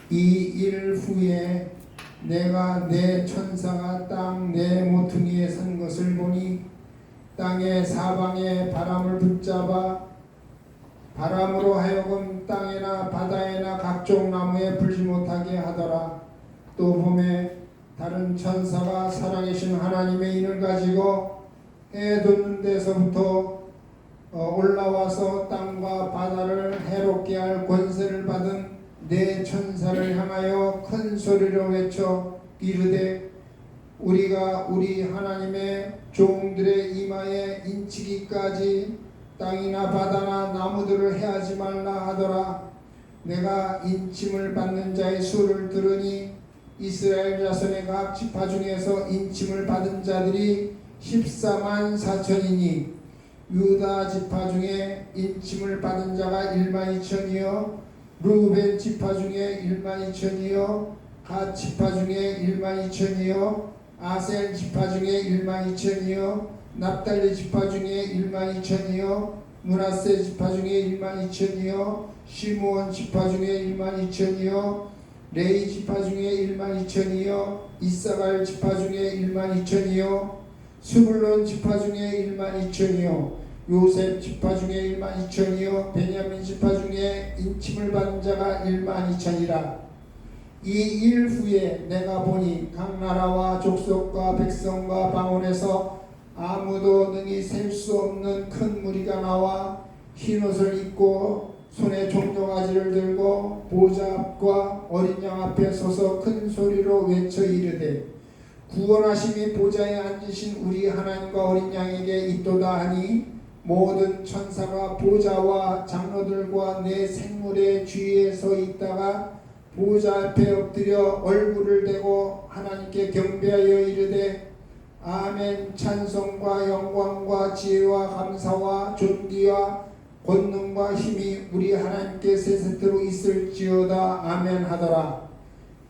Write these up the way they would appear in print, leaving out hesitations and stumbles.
이 일 후에 내가 내 천사가 땅 내 모퉁이에 선 것을 보니 땅의 사방에 바람을 붙잡아 바람으로 하여금 땅에나 바다에나 각종 나무에 불지 못하게 하더라. 또 봄에 다른 천사가 살아계신 하나님의 인을 가지고 해 돋는 데서부터 올라와서 땅과 바다를 해롭게 할 권세를 받은 네 천사를 향하여 큰 소리로 외쳐 이르되 우리가 우리 하나님의 종들의 이마에 인치기까지 땅이나 바다나 나무들을 해하지 말라 하더라. 내가 인침을 받는 자의 수를 들으니 이스라엘 자손의 각 지파 중에서 인침을 받은 자들이 14만 4천이니 유다 지파 중에 인침을 받은 자가 1만 2천이요 루벤 지파 중에 1만 2천이요 갓 지파 중에 1만 2천이요 아셀 지파 중에 1만 2천이요 납달리 지파 중에 1만 2천이요 므낫세 지파 중에 1만 2천이요 시므온 지파 중에 1만 2천이요 레위 지파 중에 1만 2천이요 이사갈 지파 중에 1만 2천이요 스불론 지파 중에 1만 2천이요 요셉 지파 중에 1만 2천이요 베냐민 지파 중에 인침을 받은 자가 1만 2천이라. 이 일 후에 내가 보니 각 나라와 족속과 백성과 방언에서 아무도 능히 셀 수 없는 큰 무리가 나와 흰옷을 입고 손에 종려가지를 들고 보좌 앞과 어린 양 앞에 서서 큰 소리로 외쳐 이르되 구원하심이 보좌에 앉으신 우리 하나님과 어린 양에게 있도다 하니 모든 천사가 보좌와 장로들과 내 생물의 주위에 서 있다가 보좌 앞에 엎드려 얼굴을 대고 하나님께 경배하여 이르되 아멘. 찬송과 영광과 지혜와 감사와 존귀와 권능과 힘이 우리 하나님께 세세토록 있을지어다. 아멘 하더라.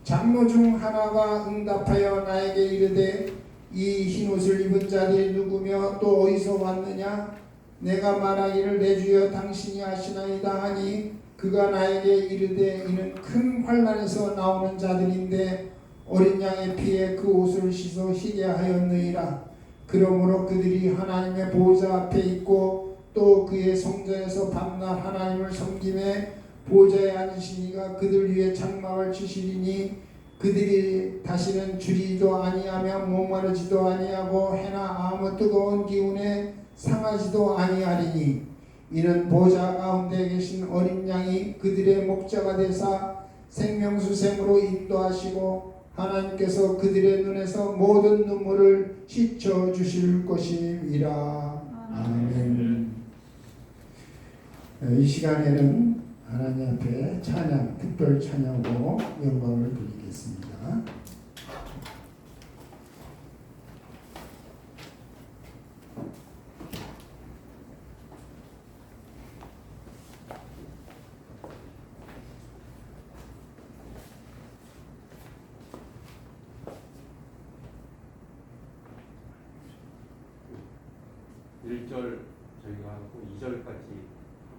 장로 중 하나가 응답하여 나에게 이르되 이 흰옷을 입은 자들이 누구며 또 어디서 왔느냐? 내가 말하기를 내 주여 당신이 아시나이다 하니 그가 나에게 이르되 이는 큰 환난에서 나오는 자들인데 어린 양의 피에 그 옷을 씻어 희게 하였느니라. 그러므로 그들이 하나님의 보좌 앞에 있고 또 그의 성전에서 밤낮 하나님을 섬김에 보좌에 앉으신 이가 그들 위에 장막을 치시리니 그들이 다시는 주리도 아니하며 목마르지도 아니하고 해나 아무 뜨거운 기운에 상하지도 아니하리니 이는 보좌 가운데 계신 어린 양이 그들의 목자가 되사 생명수샘으로 인도하시고 하나님께서 그들의 눈에서 모든 눈물을 씻어 주실 것임이라. 아멘. 이 시간에는 하나님 앞에 찬양, 특별 찬양으로 영광을 드리겠습니다. 절 저희가 하고 2절까지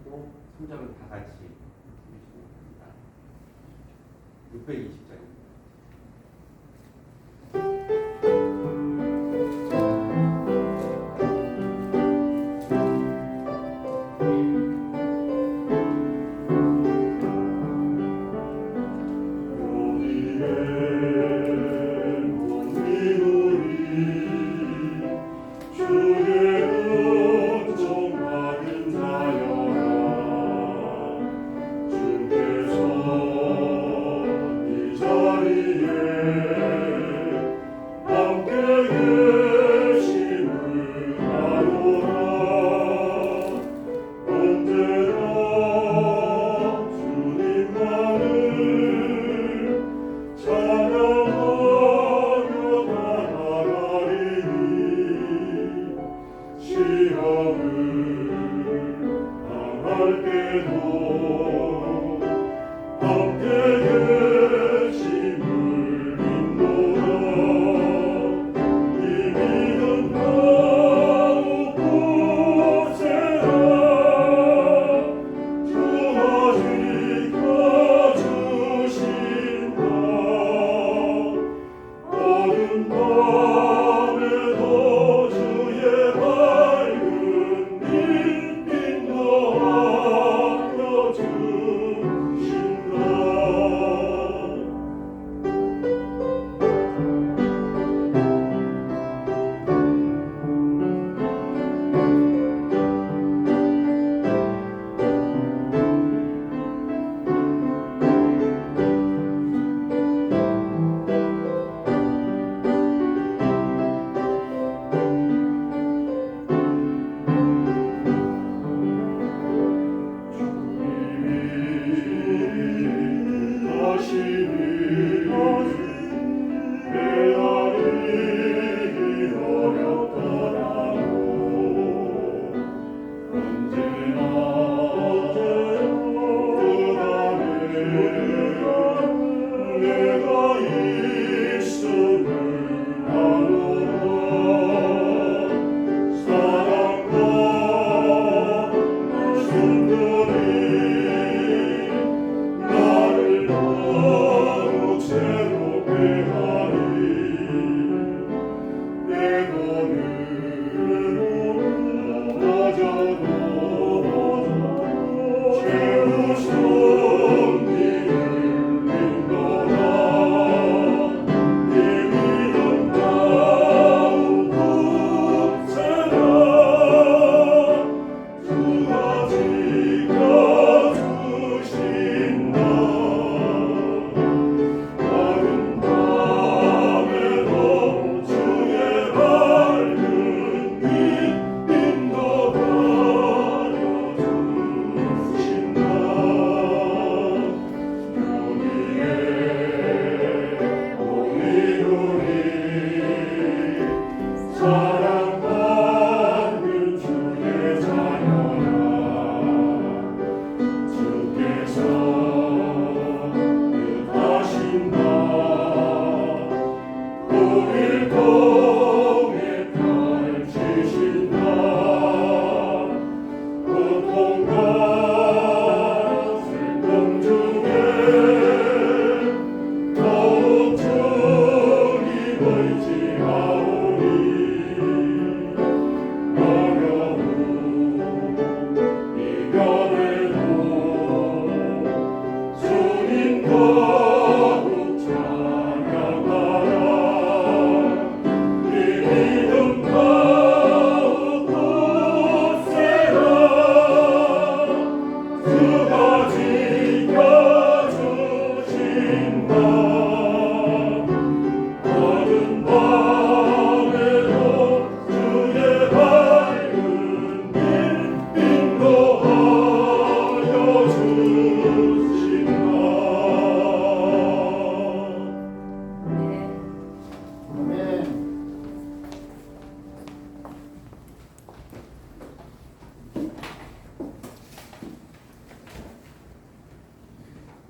하고 3절은 다 같이 해주시면 됩니다. 620절입니다.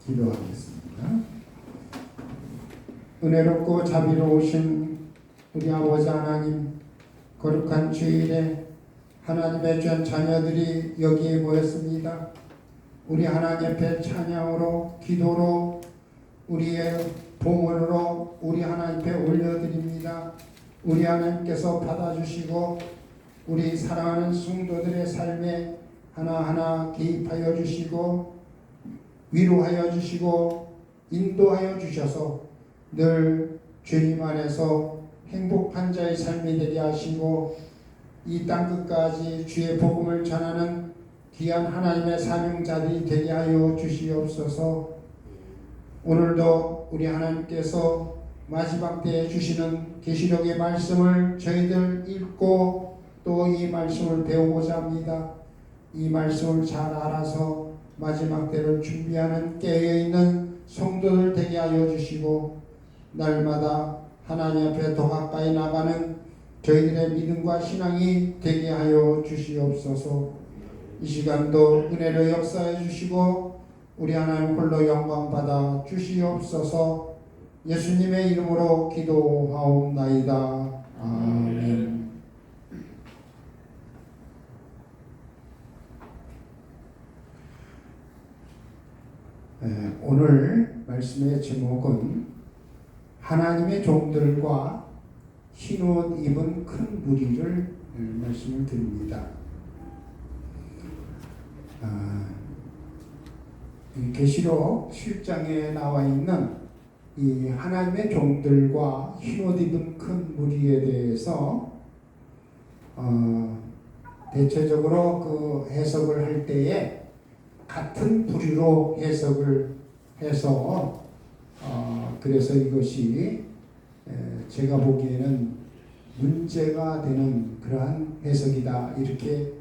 기도하겠습니다. 은혜롭고 자비로우신 우리 아버지 하나님, 거룩한 주일에 하나님의 전 자녀들이 여기에 모였습니다. 우리 하나님 앞에 찬양으로, 기도로, 우리의 봉헌으로 우리 하나님 앞에 올려드립니다. 우리 하나님께서 받아주시고 우리 사랑하는 성도들의 삶에 하나하나 개입하여 주시고 위로하여 주시고 인도하여 주셔서 늘 주님 안에서 행복한 자의 삶이 되게 하시고 이 땅 끝까지 주의 복음을 전하는 귀한 하나님의 사명자들이 되게 하여 주시옵소서. 오늘도 우리 하나님께서 마지막 때에 주시는 계시록의 말씀을 저희들 읽고 또 이 말씀을 배우고자 합니다. 이 말씀을 잘 알아서 마지막 때를 준비하는 깨어있는 성도들 되게 하여 주시고 날마다 하나님 앞에 더 가까이 나가는 저희들의 믿음과 신앙이 되게 하여 주시옵소서. 이 시간도 은혜로 역사해 주시고 우리 하나님 홀로 영광 받아 주시옵소서. 예수님의 이름으로 기도하옵나이다. 아멘. 오늘 말씀의 제목은 하나님의 종들과 흰옷 입은 큰 무리를 말씀을 드립니다. 계시록 7장에 나와 있는 이 하나님의 종들과 흰옷 입은 큰 무리에 대해서 대체적으로 그 해석을 할 때에 같은 부류로 해석을 해서 그래서 이것이 제가 보기에는 문제가 되는 그러한 해석이다 이렇게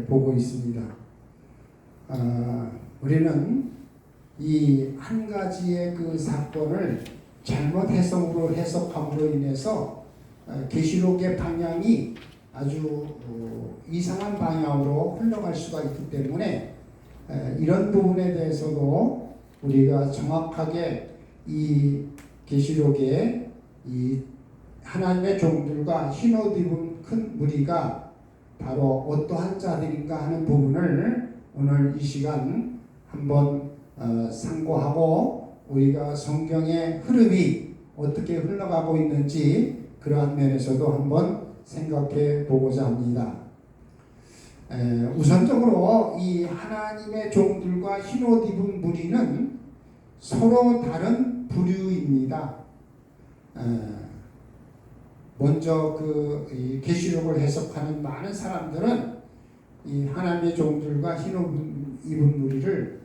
보고 있습니다. 우리는 이 한 가지의 그 사건을 잘못 해석함으로 인해서 계시록의 방향이 아주 이상한 방향으로 흘러갈 수가 있기 때문에 이런 부분에 대해서도 우리가 정확하게 이 계시록의 이 하나님의 종들과 흰옷 입은 큰 무리가 바로 어떠한 자들인가 하는 부분을 오늘 이 시간 한번 상고하고 우리가 성경의 흐름이 어떻게 흘러가고 있는지 그러한 면에서도 한번 생각해 보고자 합니다. 우선적으로 이 하나님의 종들과 흰옷 입은 무리는 서로 다른 부류입니다. 먼저 이 계시록을 해석하는 많은 사람들은 이 하나님의 종들과 흰옷 입은 무리를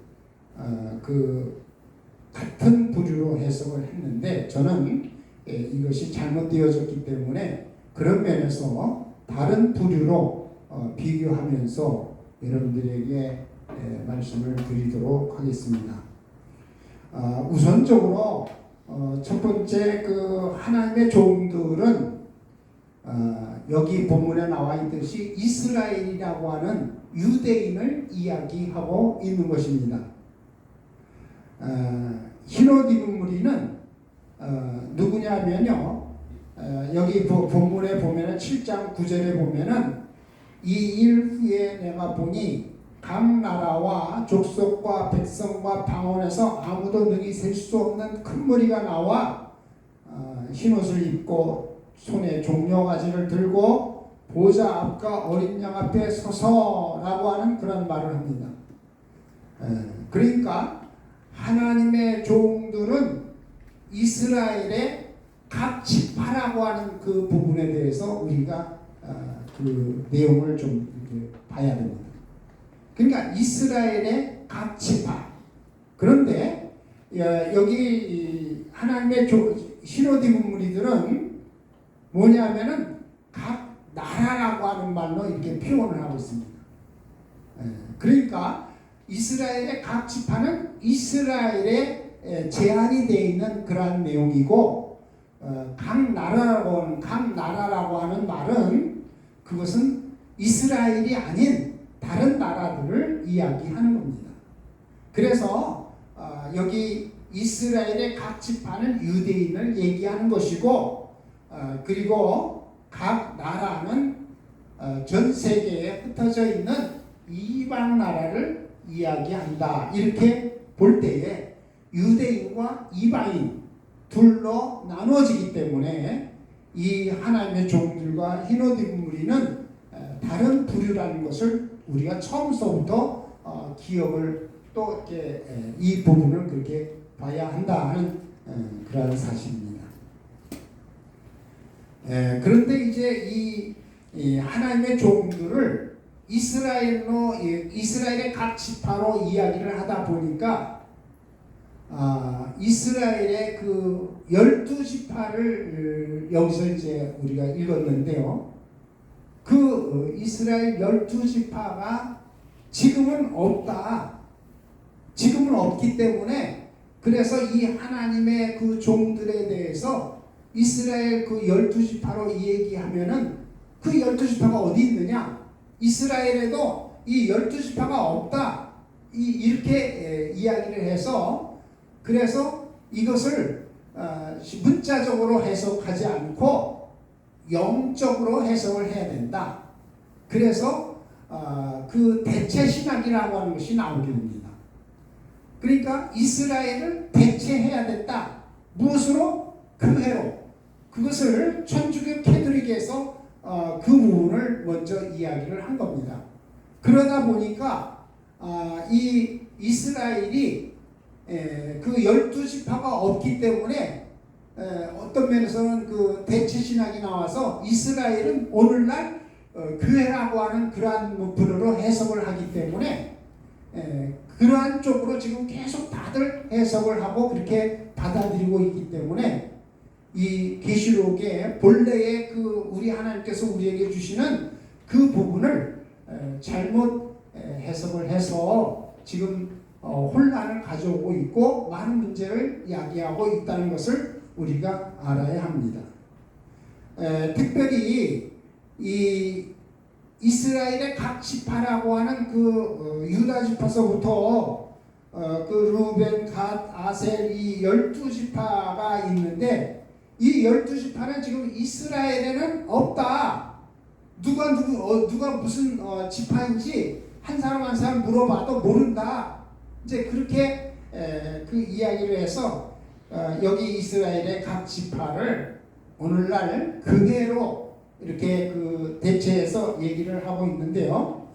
같은 부류로 해석을 했는데 저는 이것이 잘못되어졌기 때문에 그런 면에서 다른 부류로 비교하면서 여러분들에게 말씀을 드리도록 하겠습니다. 우선적으로 첫 번째 하나님의 종들은 여기 본문에 나와 있듯이 이스라엘이라고 하는 유대인을 이야기하고 있는 것입니다. 흰옷 입은 무리는 누구냐면요, 여기 본문에 보면은 7장 9절에 보면은 이 일 후에 내가 보니 각 나라와 족속과 백성과 방언에서 아무도 능히 셀 수 없는 큰 무리가 나와 흰옷을 입고 손에 종려가지를 들고 보좌 앞과 어린 양 앞에 서서라고 하는 그런 말을 합니다. 그러니까 하나님의 종들은 이스라엘의 각 지파라고 하는 그 부분에 대해서 우리가 그 내용을 좀 이렇게 봐야 됩니다. 그러니까 이스라엘의 각 지파. 그런데 여기 하나님의 흰옷 입은 무리들은 뭐냐면은 각 나라라고 하는 말로 이렇게 표현을 하고 있습니다. 그러니까 이스라엘의 각 지파는 이스라엘에 제한이 되어 있는 그러한 내용이고, 각 나라라고 하는 말은 그것은 이스라엘이 아닌 다른 나라들을 이야기하는 겁니다. 그래서 여기 이스라엘의 각 지파는 유대인을 얘기하는 것이고, 그리고 각 나라는 전 세계에 흩어져 있는 이방 나라를 이야기한다. 이렇게 볼 때에 유대인과 이방인 둘로 나눠지기 때문에 이 하나님의 종들과 흰옷 입은 무리는 다른 부류라는 것을 우리가 처음서부터 기억을 또 이렇게 이 부분을 그렇게 봐야 한다 하는 그런 사실입니다. 그런데 이제 이 하나님의 종들을 이스라엘의 각 지파로 이야기를 하다 보니까 이스라엘의 그 12지파를 여기서 이제 우리가 읽었는데요. 그 이스라엘 12지파가 지금은 없다. 지금은 없기 때문에 그래서 이 하나님의 그 종들에 대해서 이스라엘 그 12지파로 얘기하면은 그 12지파가 어디 있느냐? 이스라엘에도 이 12지파가 없다. 이렇게 이야기를 해서 그래서 이것을 문자적으로 해석하지 않고 영적으로 해석을 해야 된다. 그래서 그 대체 신학이라고 하는 것이 나오게 됩니다. 그러니까 이스라엘을 대체해야 됐다. 무엇으로? 교회로. 그것을 천주교 캐톨릭에서 그 부분을 먼저 이야기를 한 겁니다. 그러다 보니까 이 이스라엘이 그 12지파가 없기 때문에 어떤 면에서는 그 대체 신학이 나와서 이스라엘은 오늘날 교회라고 하는 그러한 부분으로 해석을 하기 때문에 그러한 쪽으로 지금 계속 다들 해석을 하고 그렇게 받아들이고 있기 때문에 이 계시록의 본래의 그 우리 하나님께서 우리에게 주시는 그 부분을 잘못 해석을 해서 지금 혼란을 가져오고 있고 많은 문제를 야기하고 있다는 것을 우리가 알아야 합니다. 특별히 이 이스라엘의 각 지파라고 하는 그 유다 지파서부터 그 루벤, 갓, 아셀 이 12지파가 있는데 이 12지파는 지금 이스라엘에는 없다. 누가 무슨 지파인지 한 사람 한 사람 물어봐도 모른다. 이제 그렇게 그 이야기를 해서 여기 이스라엘의 각 지파를 오늘날 그대로 이렇게 그 대체해서 얘기를 하고 있는데요.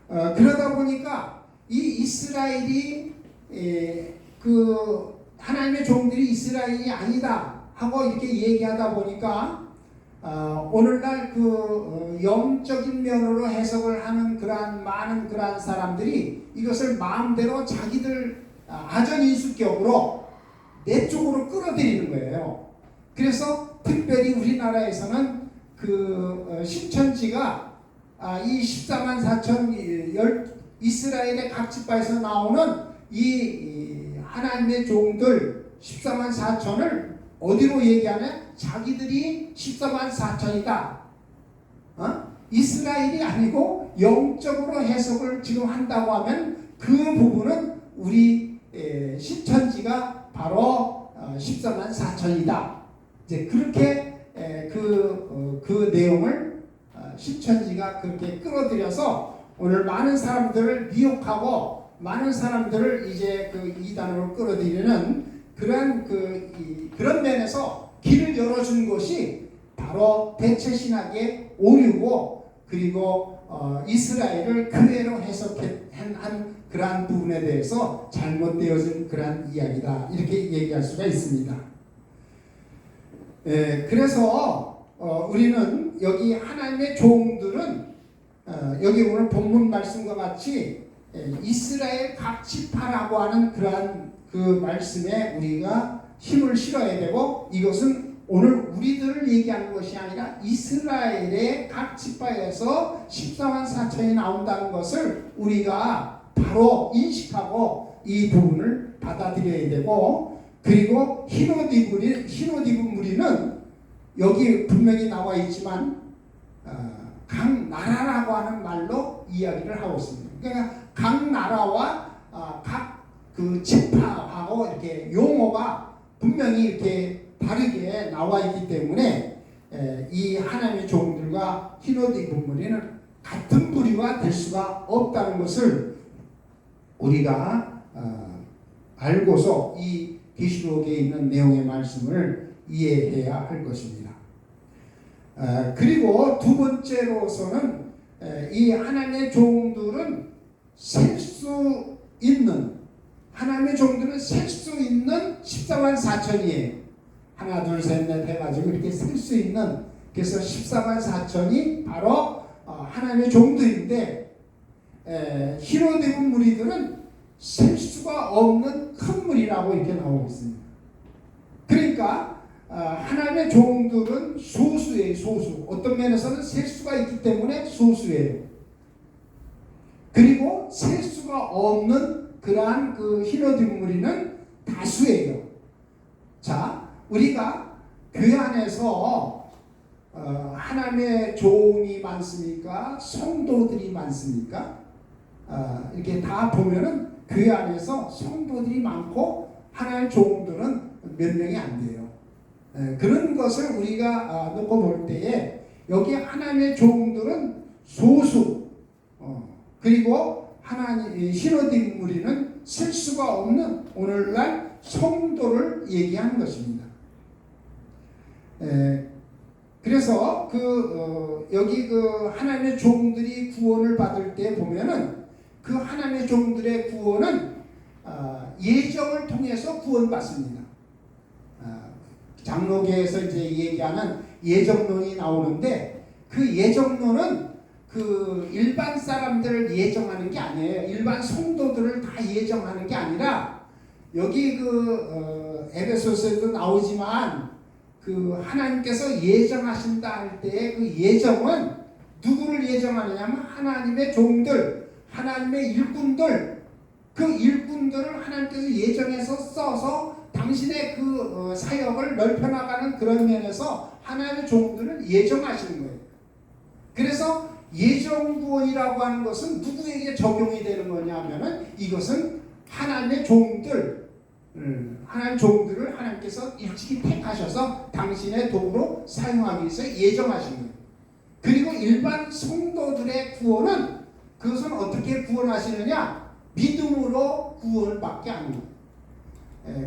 그러다 보니까 이 이스라엘이 그 하나님의 종들이 이스라엘이 아니다 하고 이렇게 얘기하다 보니까 오늘날 그 영적인 면으로 해석을 하는 그러한 많은 그러한 사람들이 이것을 마음대로 자기들 아전인수격으로 내 쪽으로 끌어들이는 거예요. 그래서 특별히 우리나라에서는 그 신천지가 이 14만 4천 이스라엘의 각 지파에서 나오는 이 하나님의 종들 14만 4천을 어디로 얘기하냐? 자기들이 14만 4천이다. 이스라엘이 아니고 영적으로 해석을 지금 한다고 하면 그 부분은 우리 신천지가 바로 14만 4천이다. 이제 그렇게 그 내용을 신천지가 그렇게 끌어들여서 오늘 많은 사람들을 미혹하고 많은 사람들을 이제 그 이단으로 끌어들이는 그런 면에서 길을 열어준 것이 바로 대체 신학의 오류고 그리고 이스라엘을 그대로 해석한 그러한 부분에 대해서 잘못되어진 그러한 이야기다 이렇게 얘기할 수가 있습니다. 그래서 우리는 여기 하나님의 종들은 여기 오늘 본문 말씀과 같이 이스라엘 각 지파라고 하는 그러한 그 말씀에 우리가 힘을 실어야 되고 이것은 오늘 우리들을 얘기하는 것이 아니라 이스라엘의 각 지파에서 14만 4천이 나온다는 것을 우리가 바로 인식하고 이 부분을 받아들여야 되고 그리고 흰옷 입은 무리는 여기 분명히 나와 있지만 각 나라라고 하는 말로 이야기를 하고 있습니다. 그러니까 각 나라와 각 그 지파하고 이렇게 용어가 분명히 이렇게 다르게 나와 있기 때문에 이 하나님의 종들과 흰옷 입은 무리는 같은 부류가 될 수가 없다는 것을 우리가 알고서 이 계시록에 있는 내용의 말씀을 이해해야 할 것입니다. 그리고 두 번째로서는 이 하나님의 종들은 셀 수 있는 하나님의 종들은 셀 수 있는 14만 4천이에요. 하나 둘 셋 넷 해가지고 이렇게 셀 수 있는 그래서 14만 4천이 바로 하나님의 종들인데 흰옷 입은 무리들은 셀 수가 없는 큰 무리라고 이렇게 나오고 있습니다. 그러니까 하나님의 종들은 소수예요. 소수. 어떤 면에서는 셀 수가 있기 때문에 소수예요. 그리고 셀 수가 없는 그러한 그 흰옷 입은 무리는 다수예요. 자, 우리가 교회 안에서 하나님의 종이 많습니까? 성도들이 많습니까? 이렇게 다 보면은 교회 안에서 성도들이 많고 하나님의 종들은 몇 명이 안 돼요. 그런 것을 우리가 놓고 볼 때에 여기 하나님의 종들은 소수 그리고 하나님 흰옷 입은 무리는 셀 수가 없는 오늘날 성도를 얘기하는 것입니다. 그래서 여기 하나님의 종들이 구원을 받을 때 보면은 그 하나님의 종들의 구원은 예정을 통해서 구원받습니다. 장로계에서 이제 얘기하는 예정론이 나오는데 그 예정론은 그 일반 사람들을 예정하는 게 아니에요. 일반 성도들을 다 예정하는 게 아니라 여기 에베소서에도 나오지만 그 하나님께서 예정하신다 할 때 그 예정은 누구를 예정하느냐면 하나님의 종들, 하나님의 일꾼들, 그 일꾼들을 하나님께서 예정해서 써서 당신의 그 사역을 넓혀나가는 그런 면에서 하나님의 종들을 예정하시는 거예요. 그래서 예정구원이라고 하는 것은 누구에게 적용이 되는 거냐 하면은 이것은 하나님의 종들, 하나님의 종들을 하나님께서 일찍이 택하셔서 당신의 도구로 사용하기 위해서 예정하신 거예요. 그리고 일반 성도들의 구원은 그것은 어떻게 구원하시느냐? 믿음으로 구원을 받게 합니다.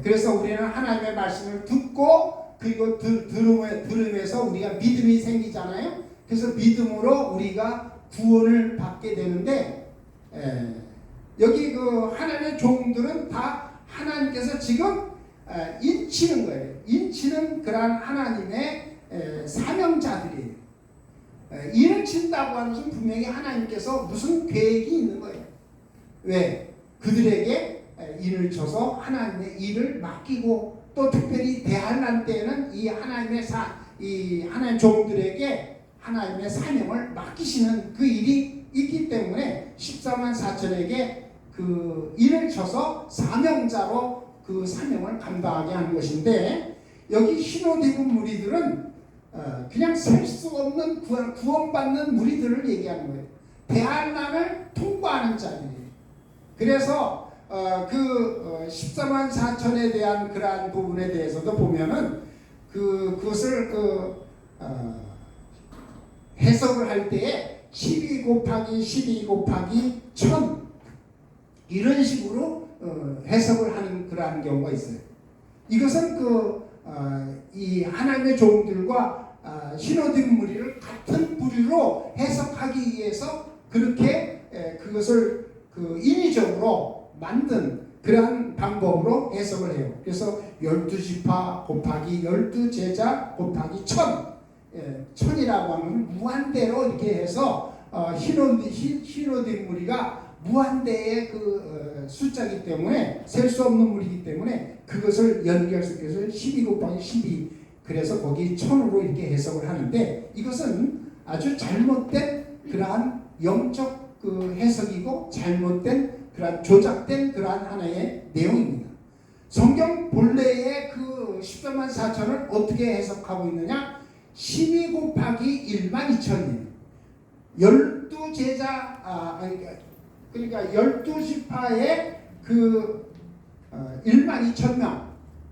그래서 우리는 하나님의 말씀을 듣고 그리고 들으면서 우리가 믿음이 생기잖아요. 그래서 믿음으로 우리가 구원을 받게 되는데 여기 그 하나님의 종들은 다 하나님께서 지금 인치는 거예요. 인치는 그러한 하나님의 사명자들이에요. 인을 친다고 하는 것은 분명히 하나님께서 무슨 계획이 있는 거예요. 왜? 그들에게 인을 쳐서 하나님의 일을 맡기고 또 특별히 대환란 때에는 이 하나님 종들에게 하나님의 사명을 맡기시는 그 일이 있기 때문에 14만 4천에게 그 인을 쳐서 사명자로 그 사명을 감당하게 하는 것인데 여기 흰옷 입은 무리들은 그냥 살 수 없는 구원받는 무리들을 얘기하는 거예요. 대환란을 통과하는 자들이에요. 그래서 14만 4천에 대한 그러한 부분에 대해서도 보면은 그것을 해석을 할 때에 12 곱하기 12 곱하기 1000 이런 식으로 해석을 하는 그러한 경우가 있어요. 이것은 이 하나님의 종들과 흰옷 입은 무리를 같은 부류로 해석하기 위해서 그렇게 그것을 인위적으로 만든 그러한 방법으로 해석을 해요. 그래서 12지파 곱하기 12제자 곱하기 1000 천이라고 하면 무한대로 이렇게 해서 흰옷 입은 무리가 무한대의 숫자이기 때문에 셀 수 없는 무리이기 때문에 그것을 연결해서 12 곱하기 12 그래서 거기 1000으로 이렇게 해석을 하는데 이것은 아주 잘못된 그러한 영적 해석이고 잘못된 그러한 조작된 그러한 하나의 내용입니다. 성경 본래의 14만 4천을 어떻게 해석하고 있느냐? 12 곱하기 1만 2천이에요. 12제자 그러니까 12지파의 1만 2천 명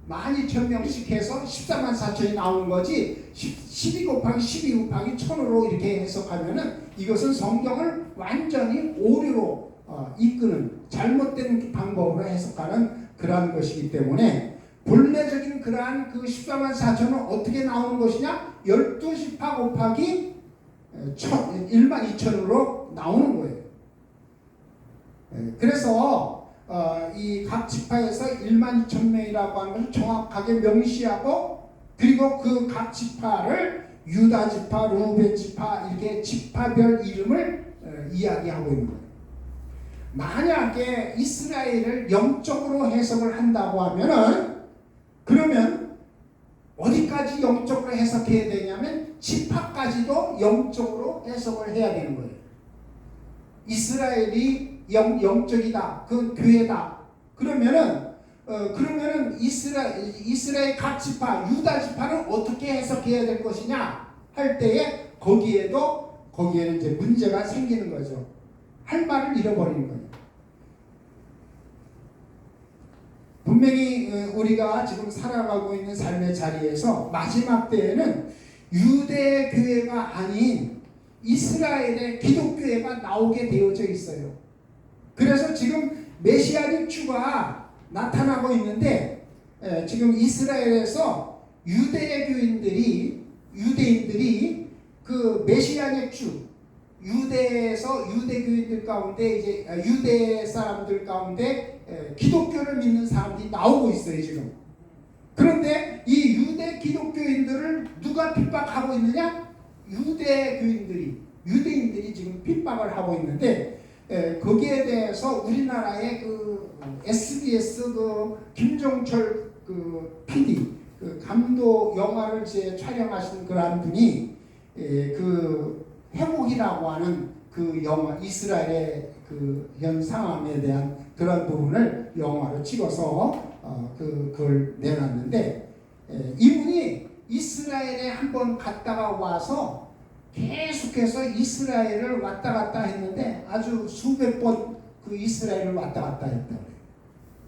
12,000명씩 해서 14만 4천이 나오는 거지 12 곱하기 12 곱하기 1000으로 이렇게 해석하면은 이것은 성경을 완전히 오류로 이끄는 잘못된 방법으로 해석하는 그러한 것이기 때문에 본래적인 그러한 14만 4천은 어떻게 나오는 것이냐? 12지파 곱하기 1만 2천으로 나오는 거예요. 그래서 이 각 지파에서 1만 2천 명이라고 하는 것을 정확하게 명시하고 그리고 그 각 지파를 유다 지파, 루벤 지파 이렇게 지파별 이름을 이야기하고 있는 거예요. 만약에 이스라엘을 영적으로 해석을 한다고 하면은 그러면 어디까지 영적으로 해석해야 되냐면 지파까지도 영적으로 해석을 해야 되는 거예요. 이스라엘이 영적이다. 그 교회다. 그러면은 이스라엘 각 지파, 유다 지파는 어떻게 해석해야 될 것이냐 할 때에 거기에는 이제 문제가 생기는 거죠. 할 말을 잃어버리는 거예요. 분명히 우리가 지금 살아가고 있는 삶의 자리에서 마지막 때에는 유대 교회가 아닌 이스라엘의 기독교회가 나오게 되어져 있어요. 그래서 지금 메시아닉 주가 나타나고 있는데 지금 이스라엘에서 유대인들이 그 메시아닉 주 유대에서 유대교인들 가운데 이제 유대 사람들 가운데 기독교를 믿는 사람들이 나오고 있어요 지금. 그런데 이 유대 기독교인들을 누가 핍박하고 있느냐? 유대인들이 지금 핍박을 하고 있는데 거기에 대해서 우리나라의 SBS 김종철 PD 감독 영화를 촬영하신 그러한 분이 회복이라고 하는 영화 이스라엘의 현 상황에 대한 그런 부분을 영화로 찍어서 그걸 내놨는데 이분이 이스라엘에 한번 갔다가 와서 계속해서 이스라엘을 왔다 갔다 했는데 아주 수백 번 이스라엘을 왔다 갔다 했다고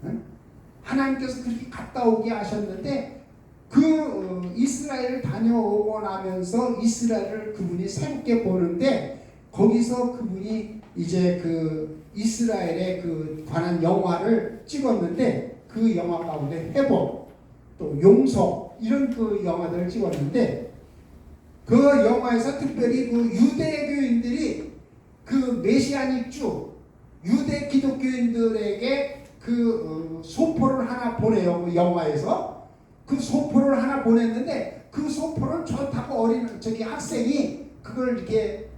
해요. 하나님께서 그렇게 갔다 오게 하셨는데 이스라엘을 다녀오고 나면서 이스라엘을 그분이 새롭게 보는데 거기서 그분이 이제 그 이스라엘의 그 관한 영화를 찍었는데 그 영화 가운데 회복 또 용서 이런 그 영화들을 찍었는데 그 영화에서 특별히 그 유대교인들이 그 메시아닉주 유대 기독교인들에게 그 소포를 하나 보내요. 그 영화에서 그 소포를 하나 보냈는데 그 소포를 좋다고 저기 학생이 그걸 이렇게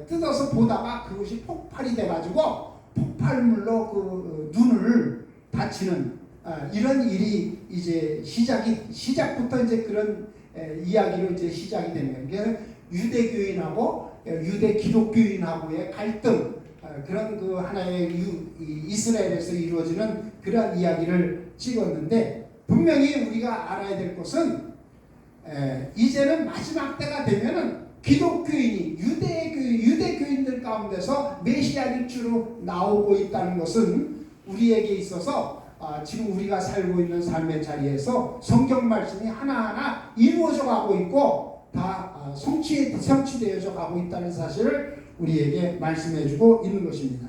뜯어서 보다가 그것이 폭발이 돼가지고 폭발물로 그 눈을 다치는 이런 일이 이제 시작부터 이제 그런 이야기로 이제 시작이 되는 거예요. 유대교인하고 유대 기독교인하고의 갈등 그런 그 하나의 이스라엘에서 이루어지는 그런 이야기를 찍었는데 분명히 우리가 알아야 될 것은 이제는 마지막 때가 되면은 기독교인이 유대교인들 가운데서 메시아를 주로 나오고 있다는 것은 우리에게 있어서 지금 우리가 살고 있는 삶의 자리에서 성경 말씀이 하나하나 이루어져 가고 있고 다 성취되어져 가고 있다는 사실을 우리에게 말씀해 주고 있는 것입니다.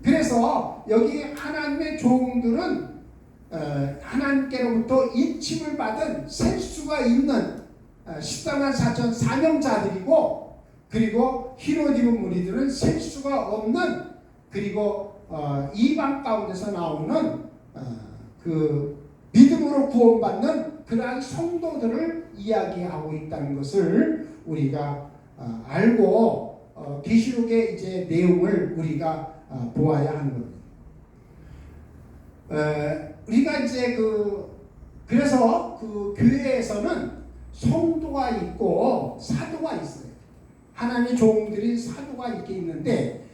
그래서 여기 하나님의 종들은 하나님께로부터 인침을 받은 셀 수가 있는 14만 4천 사명자들이고 그리고 히로디브 무리들은 셀 수가 없는 그리고 이방 가운데서 나오는 그 믿음으로 구원받는 그러한 성도들을 이야기하고 있다는 것을 우리가 알고 계시록의 이제 내용을 우리가 보아야 하는 겁니다. 우리가 이제 그래서 그 교회에서는 성도가 있고 사도가 있어요. 하나님의 종들인 사도가 이렇게 있는데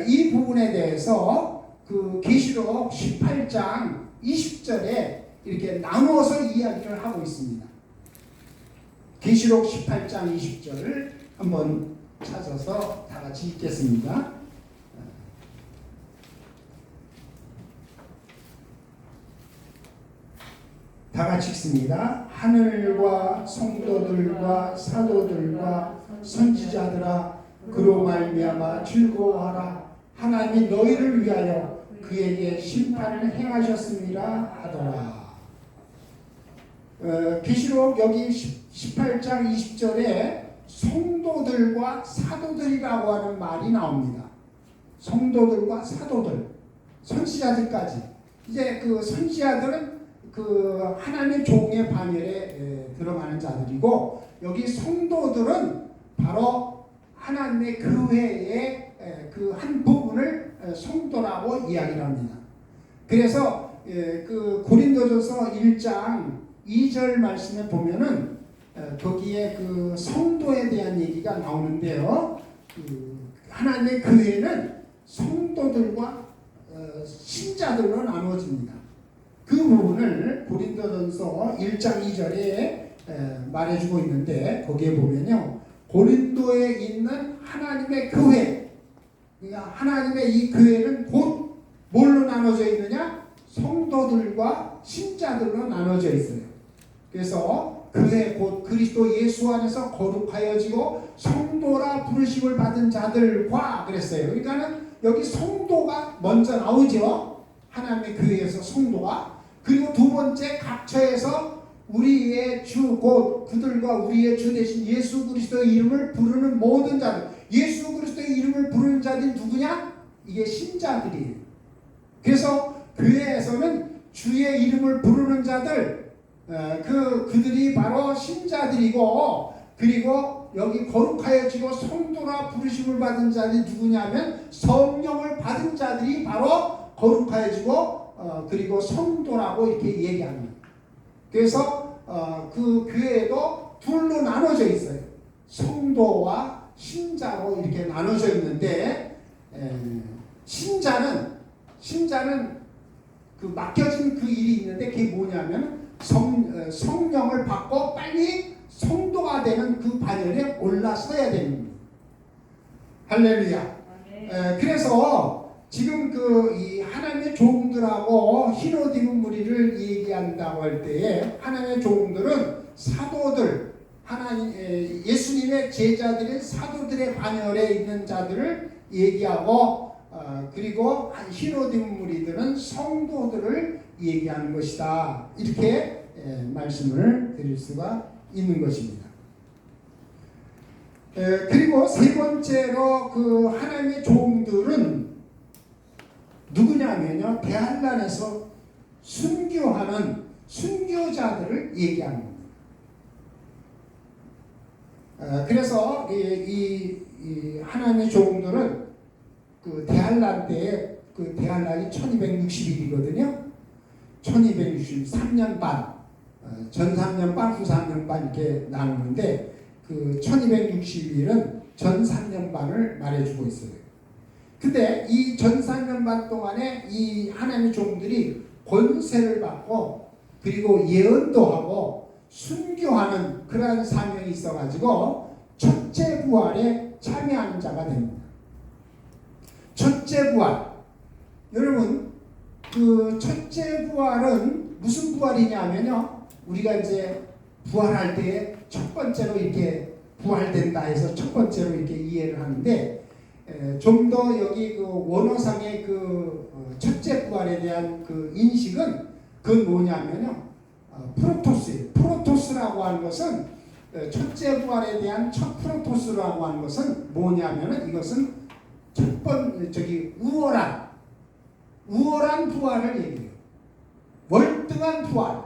이 부분에 대해서 그 계시록 18장 20절에 이렇게 나누어서 이야기를 하고 있습니다. 계시록 18장 20절을 한번 찾아서 다 같이 읽겠습니다. 다 같이 읽습니다. 하늘과 성도들과 사도들과 선지자들아 그로 말미암아 즐거워하라. 하나님이 너희를 위하여 그에게 심판을 행하셨습니다 하더라. 계시록 여기 18장 20절에 성도들과 사도들이라고 하는 말이 나옵니다. 성도들과 사도들, 선지자들까지. 이제 그 선지자들은 그 하나님의 종의 반열에 들어가는 자들이고 여기 성도들은 바로 하나님의 교회의 그 한 부분을 성도라고 이야기를 합니다. 그래서 그 고린도전서 1장 2절 말씀에 보면은 거기에 그 성도에 대한 얘기가 나오는데요. 하나님의 교회는 성도들과 신자들로 나누어집니다. 그 부분을 고린도전서 1장 2절에 말해주고 있는데 거기에 보면요. 고린도에 있는 하나님의 교회, 그러니까 하나님의 이 교회는 곧 뭘로 나눠져 있느냐? 성도들과 신자들로 나눠져 있어요. 그래서 교회 곧 그리스도 예수 안에서 거룩하여지고 성도라 부르심을 받은 자들과 그랬어요. 그러니까는 여기 성도가 먼저 나오죠. 하나님의 교회에서 성도가. 그리고 두 번째 각처에서 우리의 주 곧 그들과 우리의 주 대신 예수 그리스도의 이름을 부르는 모든 자들. 예수 그리스도의 이름을 부르는 자들이 누구냐? 이게 신자들이에요. 그래서 교회에서는 주의 이름을 부르는 자들 그들이 바로 신자들이고 그리고 여기 거룩하여지고 성도라 부르심을 받은 자들이 누구냐면 성령을 받은 자들이 바로 거룩하여지고 그리고 성도라고 이렇게 얘기합니다. 그래서 그 교회도 둘로 나눠져 있어요. 성도와 신자로 이렇게 나눠져 있는데 신자는 그 맡겨진 그 일이 있는데 그게 뭐냐면 성령을 받고 빨리 성도가 되는 그 반열에 올라서야 되는 겁니다. 할렐루야. 그래서 지금 이 하나님의 종들하고 히로디브 무리를 얘기한다고 할 때에 하나님의 종들은 사도들, 예수님의 제자들인 사도들의 반열에 있는 자들을 얘기하고 그리고 흰옷 무리들은 성도들을 얘기하는 것이다. 이렇게 말씀을 드릴 수가 있는 것입니다. 그리고 세 번째로 그 하나님의 종들은 누구냐면요, 대환란에서 순교하는 순교자들을 얘기하는 겁니다. 그래서 이 하나님의 종들은 그 대환란 때에 그 대환란이 1260일이거든요. 1263년 반, 전 3년 반, 후 3년 반 이렇게 나누는데 그 1260일은 전 3년 반을 말해주고 있어요. 근데 이 전 3년 반 동안에 이 하나님의 종들이 권세를 받고 그리고 예언도 하고 순교하는 그러한 사명이 있어가지고 첫째 부활에 참여하는 자가 됩니다. 첫째 부활. 여러분, 그 첫째 부활은 무슨 부활이냐면요, 우리가 이제 부활할 때 첫 번째로 이렇게 부활된다 해서 첫 번째로 이렇게 이해를 하는데, 좀 더 여기 그 원어상의 그 첫째 부활에 대한 그 인식은 그건 뭐냐면요, 프로토스예요. 프로토스라고 하는 것은 첫째 부활에 대한 첫 프로토스라고 하는 것은 뭐냐면은 이것은 우월한 부활을 얘기해요. 월등한 부활,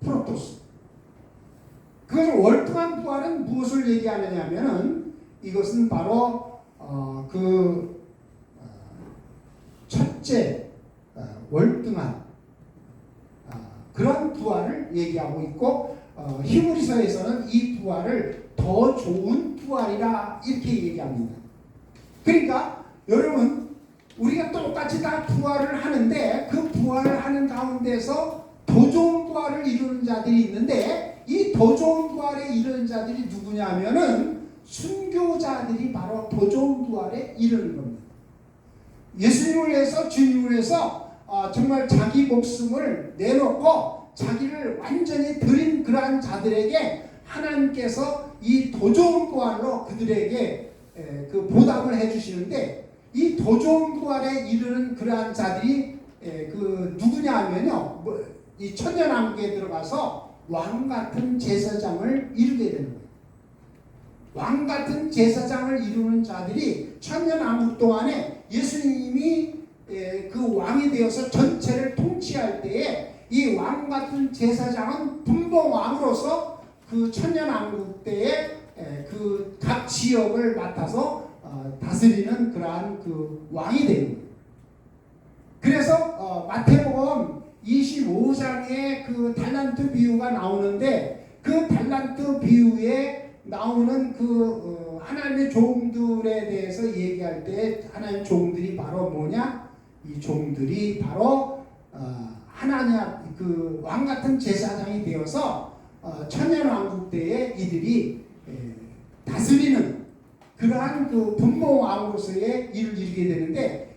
프로토스. 그것은 월등한 부활은 무엇을 얘기하느냐면은 이것은 바로 첫째 월등한 그런 부활을 얘기하고 있고, 히브리서에서는 이 부활을 더 좋은 부활이라 이렇게 얘기합니다. 그러니까 여러분, 우리가 똑같이 다 부활을 하는데 그 부활을 하는 가운데서 더 좋은 부활을 이루는 자들이 있는데, 이 더 좋은 부활에 이르는 자들이 누구냐면은 순교자들이 바로 더 좋은 부활에 이르는 겁니다. 예수님을 위해서, 주님을 위해서 정말 자기 목숨을 내놓고 자기를 완전히 드린 그러한 자들에게 하나님께서 이 더 좋은 부활로 그들에게 그 보답을 해주시는데, 이 더 좋은 부활에 이르는 그러한 자들이 그 누구냐 하면요, 이 천년왕국에 들어가서 왕 같은 제사장을 이루게 되는 거예요. 왕 같은 제사장을 이루는 자들이 천년왕국 동안에 예수님이 그 왕이 되어서 전체를 통치할 때에 이 왕 같은 제사장은 분봉왕으로서 그 천년왕국 때에 그 각 지역을 맡아서 다스리는 그러한 그 왕이 되는 거예요. 그래서 마태복음 25장에 그 달란트 비유가 나오는데, 그 달란트 비유에 나오는 그 하나님의 종들에 대해서 얘기할 때 하나님의 종들이 바로 뭐냐? 이 종들이 바로 하나님 그 왕 같은 제사장이 되어서 천년왕국 때에 이들이 다스리는 그러한 그 분봉왕으로서의 일을 이루게 되는데,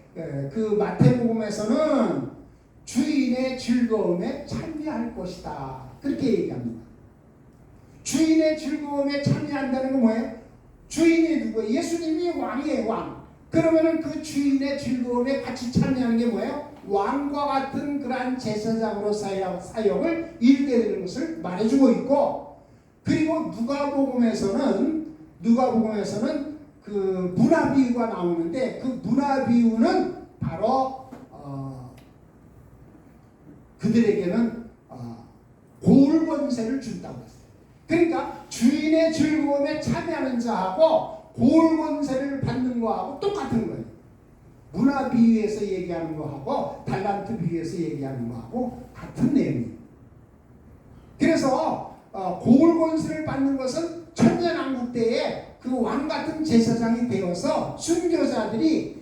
그 마태복음에서는 주인의 즐거움에 참여할 것이다, 그렇게 얘기합니다. 주인의 즐거움에 참여한다는 건 뭐예요? 주인이 누구예요? 예수님이 왕이에요, 왕. 그러면은 그 주인의 즐거움에 같이 참여하는 게 뭐예요? 왕과 같은 그러한 제사장으로 사역을 이루게 되는 것을 말해주고 있고, 그리고 누가복음에서는 그 문화 비유가 나오는데, 그 문화 비유는 바로 그들에게는 고울 권세를 준다고 했어요. 그러니까 주인의 즐거움에 참여하는 자하고 고울 권세를 받는 거하고 똑같은 거예요. 문화 비유에서 얘기하는 거하고 달란트 비유에서 얘기하는 거하고 같은 내용이에요. 그래서 고울 권세를 받는 것은 천년왕국 때에 그 왕 같은 제사장이 되어서 순교자들이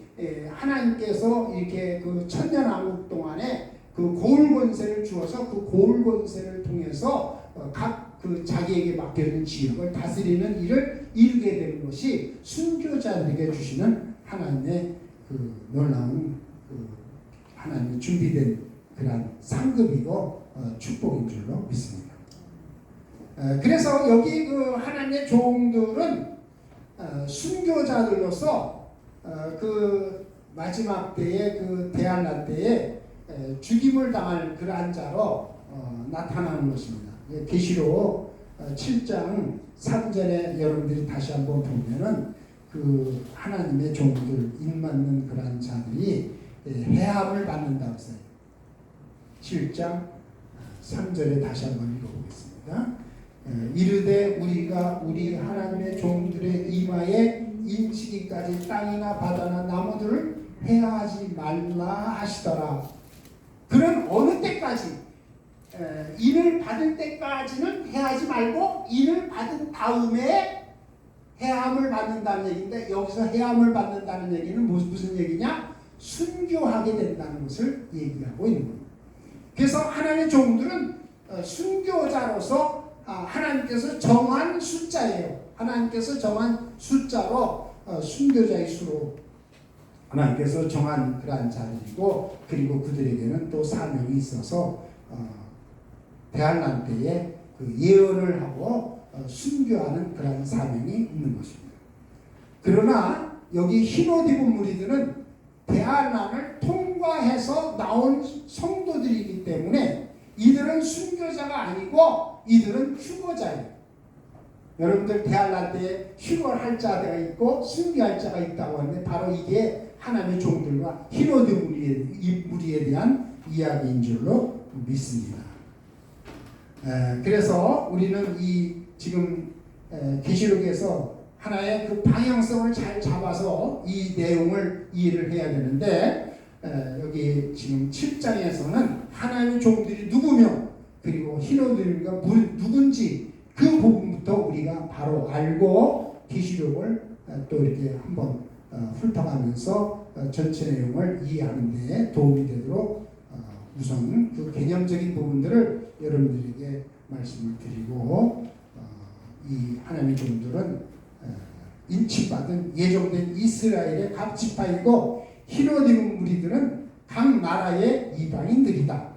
하나님께서 이렇게 그 천년왕국 동안에 그 고울 권세를 주어서 그 고울 권세를 통해서 각 그 자기에게 맡겨진 지역을 다스리는 일을 이루게 되는 것이 순교자들에게 주시는 하나님의 그 놀라운 그 하나님의 준비된 그러한 상급이고 축복인 줄로 믿습니다. 그래서 여기 그 하나님의 종들은 순교자들로서 그 마지막 때에 그 대한날 때에 죽임을 당할 그러한 자로 나타나는 것입니다. 계시록 7장 3절에 여러분들이 다시 한번 보면은 그 하나님의 종들 입맞는 그러한 자들이 해함을 받는다고 써요. 7장 3절에 다시 한번 읽어보겠습니다. 이르되 우리가 우리 하나님의 종들의 이마에 인치기까지 땅이나 바다나 나무들을 해하지 말라 하시더라. 그런 어느 때까지 인을 받을 때까지는 해하지 말고 인을 받은 다음에 해함을 받는다는 얘기인데, 여기서 해함을 받는다는 얘기는 무슨 얘기냐? 순교하게 된다는 것을 얘기하고 있는 겁니다. 그래서 하나님의 종들은 순교자로서 하나님께서 정한 숫자예요. 하나님께서 정한 숫자로 순교자의 수로 하나님께서 정한 그러한 자들이고, 그리고 그들에게는 또 사명이 있어서 대한난 때에 그 예언을 하고 순교하는 그러한 사명이 있는 것입니다. 그러나 여기 흰옷 입은 무리들은 대한난을 통과해서 나온 성도들이기 때문에 이들은 순교자가 아니고 이들은 휴거자예요. 여러분들 대한난 때에 휴거할 자가 있고 순교할 자가 있다고 하는데, 바로 이게 하나님의 종들과 흰옷 입은 무리에 대한 이야기인 줄로 믿습니다. 그래서 우리는 이 지금 계시록에서 하나의 그 방향성을 잘 잡아서 이 내용을 이해를 해야 되는데, 여기 지금 7장에서는 하나님의 종들이 누구며 그리고 흰옷 입은 무리가 누군지 그 부분부터 우리가 바로 알고 계시록을 또 이렇게 한번 훑어가면서 전체 내용을 이해하는 데 도움이 되도록 우선 그 개념적인 부분들을 여러분들에게 말씀을 드리고, 이 하나님의 종들은 인치받은 예정된 이스라엘의 각 지파이고, 흰옷 입은 무리들은 각 나라의 이방인들이다.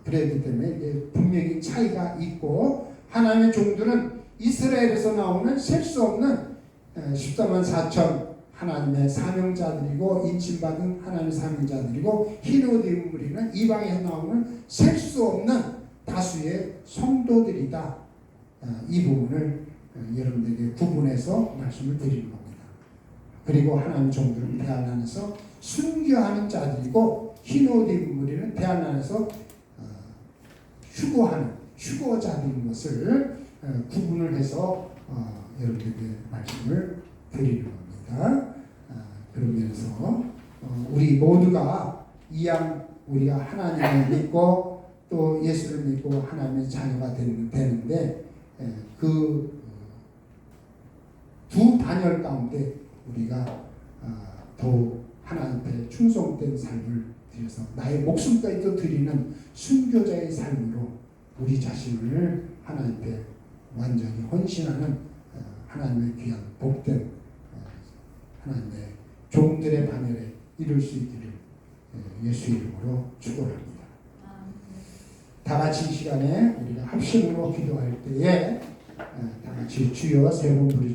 그랬기 때문에 분명히 차이가 있고, 하나님의 종들은 이스라엘에서 나오는 셀 수 없는 14만 4천 하나님의 사명자들이고, 인침받은 하나님의 사명자들이고, 흰옷 입은 무리는 이방에서 나오는 셀 수 없는 다수의 성도들이다. 이 부분을 여러분들에게 구분해서 말씀을 드리는 겁니다. 그리고 하나님의 종들은 대한난에서 순교하는 자들이고, 흰옷 입은 무리는 대한난에서 휴거하는 휴거자들인 것을 구분을 해서 여러분들에게 말씀을 드리는 겁니다. 그런 면에서 우리 모두가 이왕 우리가 하나님을 믿고 또 예수를 믿고 하나님의 자녀가 되는데, 그 두 단열 가운데 우리가 더욱 하나님 앞에 충성된 삶을 드려서 나의 목숨까지도 드리는 순교자의 삶으로 우리 자신을 하나님 앞에 완전히 헌신하는 하나님의 귀한 복된 하나님의 종들의 반열에 이룰 수 있기를 예수 이름으로 축원합니다. 다 같이 이 시간에 우리가 합심으로 기도할 때에 다 같이 주여 세 번 부르짖